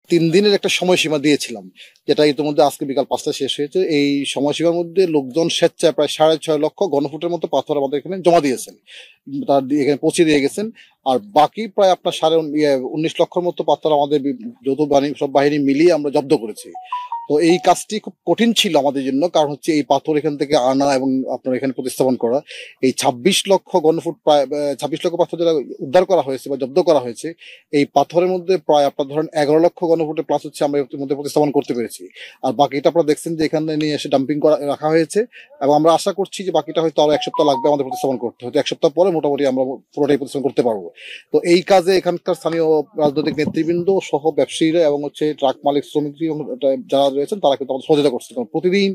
3 দিনের একটা সময়সীমা দিয়েছিলাম, যেটা ইতিমধ্যে আজকে বিকাল 5টায় শেষ হয়েছে। এই সময়সীমার মধ্যে লোকজন স্বেচ্ছায় প্রায় 6.5 লক্ষ ঘনফুটের মতো পাথর আমাদের এখানে জমা দিয়েছেন, এখানে পৌঁছে দিয়ে গেছেন। আর বাকি প্রায় আপনার 19 লক্ষের মতো পাথর আমাদের যৌথ বাহিনী, সব বাহিনী মিলিয়ে আমরা জব্দ করেছি। তো এই কাজটি খুব কঠিন ছিল আমাদের জন্য, কারণ হচ্ছে এই পাথর এখান থেকে আনা এবং আপনার এখানে প্রতিস্থাপন করা। এই 26 লক্ষ ঘনফুট, প্রায় 26 লক্ষ পাথর যেটা উদ্ধার করা হয়েছে বা জব্দ করা হয়েছে, এই পাথরের মধ্যে প্রায় আপনার ধরেন 11 লক্ষ ঘনফুটের প্লাস হচ্ছে আমরা এর মধ্যে প্রতিস্থাপন করতে পেরেছি। আর বাকিটা আপনারা দেখছেন যে এখানে নিয়ে এসে ডাম্পিং করা রাখা হয়েছে, এবং আমরা আশা করছি যে বাকিটা হয়তো আরো 1 সপ্তাহ লাগবে আমাদের প্রতিস্থাপন করতে। হয়তো 1 সপ্তাহ পরে মোটামুটি আমরা পুরোটাই প্রতিস্থাপন করতে পারবো। তো এই কাজে এখানকার স্থানীয় রাজনৈতিক নেতৃবৃন্দ সহ ব্যবসায়ীরা এবং হচ্ছে ট্রাক মালিক, শ্রমিক যারা রয়েছেন তারা কিন্তু আমাদের সহযোগিতা করছে। কারণ প্রতিদিন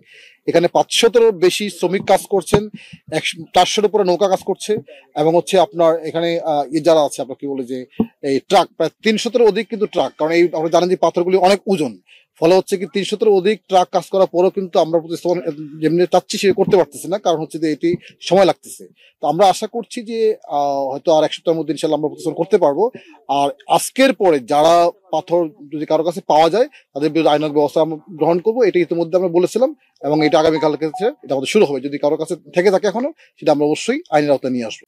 এখানে 500-এরও বেশি শ্রমিক কাজ করছেন, 400-এর উপরে নৌকা কাজ করছে, এবং হচ্ছে আপনার এখানে যারা আছে আপনার কি বলে যে এই ট্রাক প্রায় 300-এর অধিক কিন্তু ট্রাক, কারণ এই আমরা জানেন যে পাথরগুলি অনেক ওজন, ফলে হচ্ছে কি 300-এর অধিক ট্রাক কাজ করার পরেও কিন্তু আমরা প্রতিস্থাপন যেমনি চাচ্ছি সে করতে পারতেছি না, কারণ হচ্ছে যে এটি সময় লাগতেছে। তো আমরা আশা করছি যে হয়তো আর 1 সপ্তাহের মধ্যে ইনশাল্লাহ আমরা প্রতিস্থাপন করতে পারবো। আর আজকের পরে যারা পাথর যদি কারো কাছে পাওয়া যায় তাদের বিরুদ্ধে আইনানুগ ব্যবস্থা আমরা গ্রহণ করবো, এটা ইতিমধ্যে আমরা বলেছিলাম, এবং এটা আগামীকাল এটা আমাদের শুরু হবে। যদি কারো কাছে থেকে থাকে এখনো, সেটা আমরা অবশ্যই আইনের আওতায় নিয়ে আসবো।